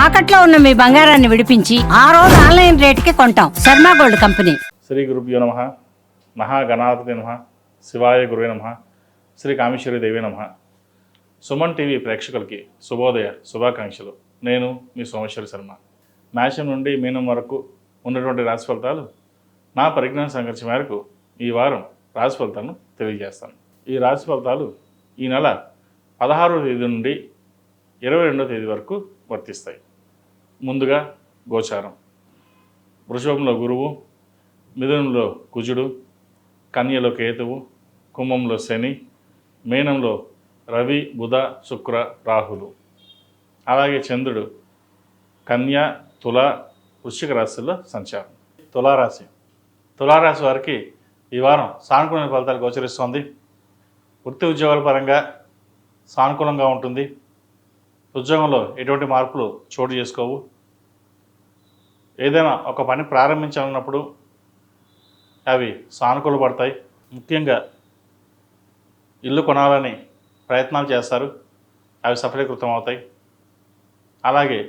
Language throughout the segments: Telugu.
తాకట్లో ఉన్న మీ బంగారాన్ని విడిపించి ఆ రోజు ఆన్లైన్ రేటుకి కొంటాం. Sharma gold company. శ్రీ గురుభ్యో నమః. మహాగణాధిపతి నమః. శివాయ గురువే నమః. శ్రీ కామేశ్వరి దేవి నమః. సుమన్ టీవీ ప్రేక్షకులకి శుభోదయ శుభాకాంక్షలు. నేను మీ సోమేశ్వరి శర్మ. మేషం నుండి మీనం వరకు ఉన్నటువంటి రాశి ఫలితాలు నా పరిజ్ఞాన సంఘర్ష మేరకు ఈ వారం రాశి ఫలితాలను తెలియజేస్తాను. ఈ రాశి ఫలితాలు ఈ నెల 16వ తేదీ నుండి 22వ తేదీ వరకు వర్తిస్తాయి. ముందుగా గోచారం. వృషభంలో గురువు, మిథునంలో కుజుడు, కన్యలో కేతువు, కుంభంలో శని, మీనంలో రవి, బుధ, శుక్ర, రాహులు. అలాగే చంద్రుడు కన్య, తుల, వృశ్చిక రాశుల్లో సంచారం. తులారాశి వారికి ఈ వారం సానుకూల ఫలితాలు గోచరిస్తోంది. వృత్తి ఉద్యోగాల పరంగా సానుకూలంగా ఉంటుంది. ఉద్యోగంలో ఎటువంటి మార్పులు చోటు చేసుకోవు. ఏదైనా ఒక పని ప్రారంభించాలన్నప్పుడు అవి సానుకూల పడతాయి. ముఖ్యంగా ఇల్లు కొనాలని ప్రయత్నాలు చేస్తారు, అవి సఫలీకృతం అవుతాయి. అలాగే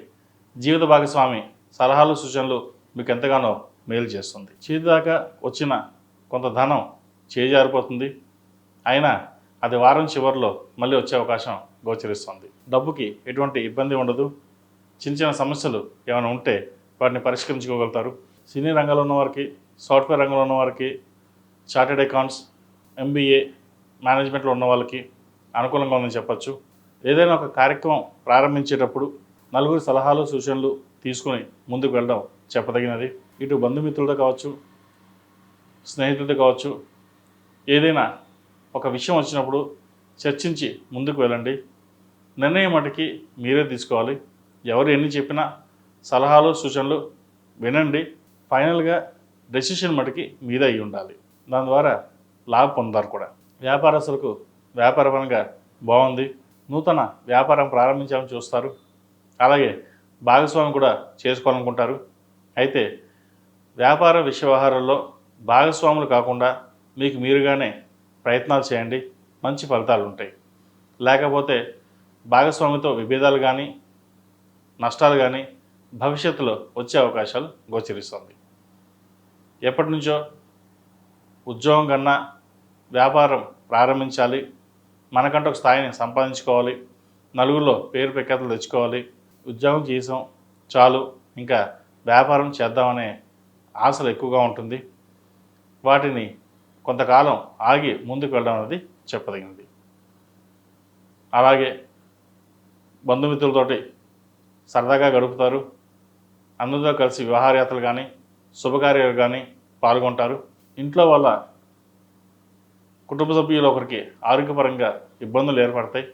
జీవిత భాగస్వామి సలహాలు సూచనలు మీకు ఎంతగానో మేలు చేస్తుంది. చేతిదాకా వచ్చిన కొంత ధనం చేజారిపోతుంది, అయినా అది వారం చివరిలో మళ్ళీ వచ్చే అవకాశం గోచరిస్తుంది. డబ్బుకి ఎటువంటి ఇబ్బంది ఉండదు. చిన్న చిన్న సమస్యలు ఏమైనా ఉంటే వాటిని పరిష్కరించుకోగలుగుతారు. సినీ రంగంలో ఉన్నవారికి, సాఫ్ట్వేర్ రంగంలో ఉన్నవారికి, చార్టెడ్ అకౌంట్స్, MBA, మేనేజ్మెంట్లో ఉన్న వాళ్ళకి అనుకూలంగా ఉందని చెప్పచ్చు. ఏదైనా ఒక కార్యక్రమం ప్రారంభించేటప్పుడు నలుగురి సలహాలు సూచనలు తీసుకుని ముందుకు వెళ్ళడం చెప్పదగినది. ఇటు బంధుమిత్రులతో కావచ్చు, స్నేహితులతో కావచ్చు, ఏదైనా ఒక విషయం వచ్చినప్పుడు చర్చించి ముందుకు వెళ్ళండి. నిర్ణయం మటుకి మీరే తీసుకోవాలి. ఎవరు ఎన్ని చెప్పినా సలహాలు సూచనలు వినండి. ఫైనల్గా డెసిషన్ మటుకి మీదే అయి ఉండాలి. దాని ద్వారా లాభం పొందుతారు కూడా. వ్యాపారస్తులకు వ్యాపారపరంగా బాగుంది. నూతన వ్యాపారం ప్రారంభించాలని చూస్తారు. అలాగే భాగస్వామి కూడా చేసుకోవాలనుకుంటారు. అయితే వ్యాపార వ్యవహారాల్లో భాగస్వాములు కాకుండా మీకు మీరుగానే ప్రయత్నాలు చేయండి, మంచి ఫలితాలు ఉంటాయి. లేకపోతే భాగస్వామితో విభేదాలు కానీ నష్టాలు కానీ భవిష్యత్తులో వచ్చే అవకాశాలు గోచరిస్తుంది. ఎప్పటి నుంచో ఉద్యోగం కన్నా వ్యాపారం ప్రారంభించాలి, మనకంటూ ఒక స్థాయిని సంపాదించుకోవాలి, నలుగురిలో పేరు ప్రఖ్యాతులు తెచ్చుకోవాలి, ఉద్యోగం చేసాం చాలు ఇంకా వ్యాపారం చేద్దామనే ఆశలు ఎక్కువగా ఉంటుంది. వాటిని కొంతకాలం ఆగి ముందుకు వెళ్ళడం అనేది చెప్పదగినది. అలాగే బంధుమిత్రులతోటి సరదాగా గడుపుతారు. అందరితో కలిసి విహారయాత్రలు కానీ శుభకార్యాలు కానీ పాల్గొంటారు. ఇంట్లో వాళ్ళ కుటుంబ సభ్యులు ఒకరికి ఆరోగ్యపరంగా ఇబ్బందులు ఏర్పడతాయి.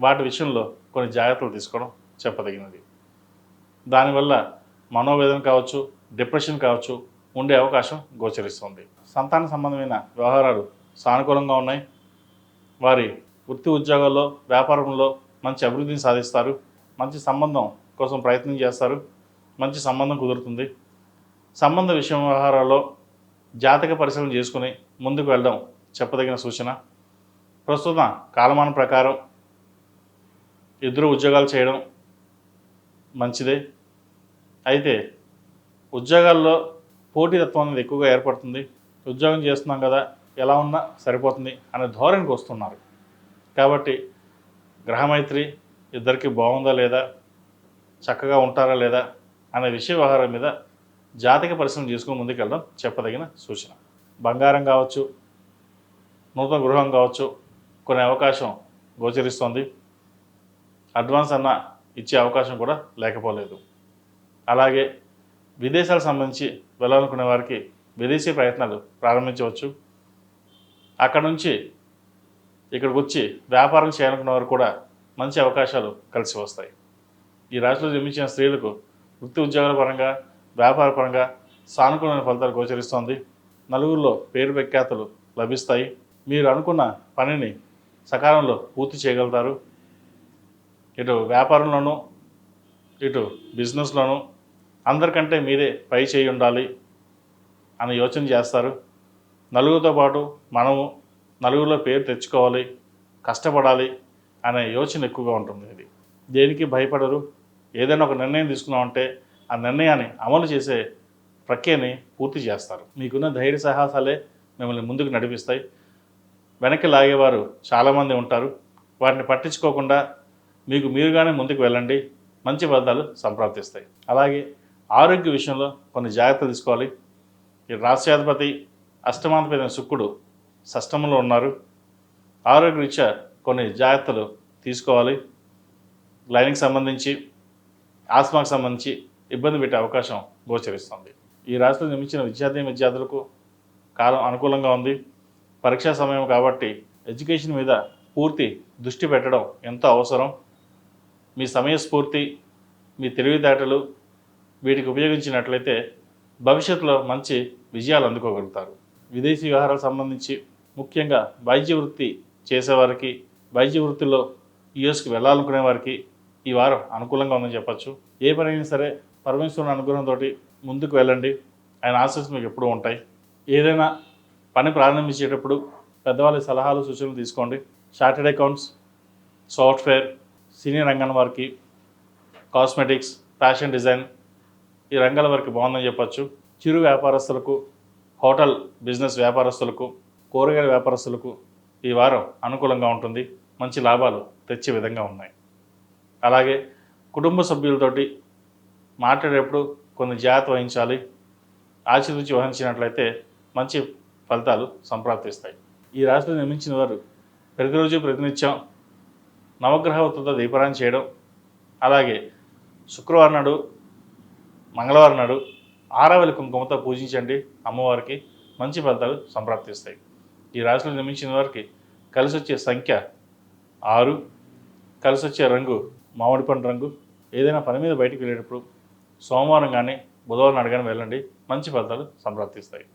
వాటి విషయంలో కొన్ని జాగ్రత్తలు తీసుకోవడం చెప్పదగినది. దానివల్ల మనోవేదన కావచ్చు, డిప్రెషన్ కావచ్చు ఉండే అవకాశం గోచరిస్తుంది. సంతాన సంబంధమైన వ్యవహారాలు సానుకూలంగా ఉన్నాయి. వారి వృత్తి ఉద్యోగాల్లో వ్యాపారంలో మంచి అభివృద్ధిని సాధిస్తారు. మంచి సంబంధం కోసం ప్రయత్నం చేస్తారు. మంచి సంబంధం కుదురుతుంది. సంబంధ విషయ వ్యవహారాల్లో జాతక పరిశీలన చేసుకుని ముందుకు వెళ్ళడం చెప్పదగిన సూచన. ప్రస్తుతం కాలమానం ప్రకారం ఇద్దరు ఉద్యోగాలు చేయడం మంచిదే. అయితే ఉద్యోగాల్లో పోటీతత్వం అనేది ఎక్కువగా ఏర్పడుతుంది. ఉద్యోగం చేస్తున్నాం కదా, ఎలా ఉన్నా సరిపోతుంది అనే ధోరణికి వస్తున్నారు. కాబట్టి గ్రహమైత్రి ఇద్దరికి బాగుందా లేదా, చక్కగా ఉంటారా లేదా అనే విషయ వ్యవహారం మీద జాతక పరిశ్రమ చేసుకుని ముందుకెళ్ళడం చెప్పదగిన సూచన. బంగారం కావచ్చు, నూతన గృహం కావచ్చు కొనే అవకాశం గోచరిస్తోంది. అడ్వాన్స్ అన్న ఇచ్చే అవకాశం కూడా లేకపోలేదు. అలాగే విదేశాలకు సంబంధించి వెళ్ళాలనుకునే వారికి విదేశీ ప్రయత్నాలు ప్రారంభించవచ్చు. అక్కడ నుంచి ఇక్కడికి వచ్చి వ్యాపారం చేయాలనుకున్న వారు కూడా మంచి అవకాశాలు కలిసి వస్తాయి. ఈ రాశిలో జన్మించిన స్త్రీలకు వృత్తి ఉద్యోగాల పరంగా వ్యాపార పరంగా సానుకూలమైన ఫలితాలు గోచరిస్తోంది. నలుగురిలో పేరు ప్రఖ్యాతులు లభిస్తాయి. మీరు అనుకున్న పనిని సకాలంలో పూర్తి చేయగలుగుతారు. ఇటు వ్యాపారంలోనూ ఇటు బిజినెస్లోనూ అందరికంటే మీదే పై చేయి ఉండాలి అని యోచన చేస్తారు. నలుగురితో పాటు మనము నలుగురిలో పేరు తెచ్చుకోవాలి, కష్టపడాలి అనే యోచన ఎక్కువగా ఉంటుంది. ఇది దేనికి భయపడరు, ఏదైనా ఒక నిర్ణయం తీసుకున్నామంటే ఆ నిర్ణయాన్ని అమలు చేసే ప్రక్రియని పూర్తి చేస్తారు. మీకున్న ధైర్య సాహసాలే మిమ్మల్ని ముందుకు నడిపిస్తాయి. వెనక్కి లాగేవారు చాలామంది ఉంటారు. వాటిని పట్టించుకోకుండా మీకు మీరుగానే ముందుకు వెళ్ళండి. మంచి ఫలితాలు సంప్రాప్తిస్తాయి. అలాగే ఆరోగ్య విషయంలో కొన్ని జాగ్రత్తలు తీసుకోవాలి. ఈ రాష్ట్రాధిపతి అష్టమాధిపతి శుక్రుడు షష్టమంలో ఉన్నారు. ఆరోగ్యరీత్యా కొన్ని జాగ్రత్తలు తీసుకోవాలి. లైన్కి సంబంధించి ఆస్మాకు సంబంధించి ఇబ్బంది పెట్టే అవకాశం గోచరిస్తుంది. ఈ రాశిలో జన్మించిన విద్యార్థులకు కాలం అనుకూలంగా ఉంది. పరీక్షా సమయం కాబట్టి ఎడ్యుకేషన్ మీద పూర్తి దృష్టి పెట్టడం ఎంతో అవసరం. మీ సమయస్ఫూర్తి, మీ తెలివితేటలు వీటికి ఉపయోగించినట్లయితే భవిష్యత్తులో మంచి విజయాలు అందుకోగలుగుతారు. విదేశీ వ్యవహారాలకు సంబంధించి ముఖ్యంగా వైద్య వృత్తి చేసేవారికి, వైద్య వృత్తిలో యుఎస్కి వెళ్ళాలనుకునే వారికి ఈ వారం అనుకూలంగా ఉందని చెప్పచ్చు. ఏ పనైనా సరే పరమేశ్వరుని అనుగ్రహంతో ముందుకు వెళ్ళండి. ఆయన ఆశీస్సులు మీకు ఎప్పుడూ ఉంటాయి. ఏదైనా పని ప్రారంభించేటప్పుడు పెద్దవాళ్ళ సలహాలు సూచనలు తీసుకోండి. చార్టెడ్ అకౌంట్స్, సాఫ్ట్వేర్, సీనియర్ రంగం వారికి, కాస్మెటిక్స్, ఫ్యాషన్ డిజైన్ ఈ రంగాల వారికి బాగుందని చెప్పచ్చు. చిరు వ్యాపారస్తులకు, హోటల్ బిజినెస్ వ్యాపారస్తులకు, కూరగాయల వ్యాపారస్తులకు ఈ వారం అనుకూలంగా ఉంటుంది. మంచి లాభాలు తెచ్చే విధంగా ఉన్నాయి. అలాగే కుటుంబ సభ్యులతోటి మాట్లాడేటప్పుడు కొన్ని జాగ్రత్త వహించాలి. ఆచితూచి వహించినట్లయితే మంచి ఫలితాలు సంప్రాప్తిస్తాయి. ఈ రాశిలో నిర్మించిన వారు ప్రతిరోజు ప్రతినిత్యం నవగ్రహవతులతో దీపారాయణ చేయడం, అలాగే శుక్రవారం నాడు, మంగళవారం నాడు ఆరవెల్లి కుంకుమతో పూజించండి. అమ్మవారికి మంచి ఫలితాలు సంప్రాప్తిస్తాయి. ఈ రాశిలో నిర్మించిన వారికి కలిసి వచ్చే సంఖ్య 6, కలిసి వచ్చే రంగు మామిడి పండు రంగు. ఏదైనా పని మీద బయటికి వెళ్ళేటప్పుడు సోమవారం కానీ బుధవారం నాడు కానీ వెళ్ళండి. మంచి ఫలితాలు సంప్రాప్తిస్తాయి.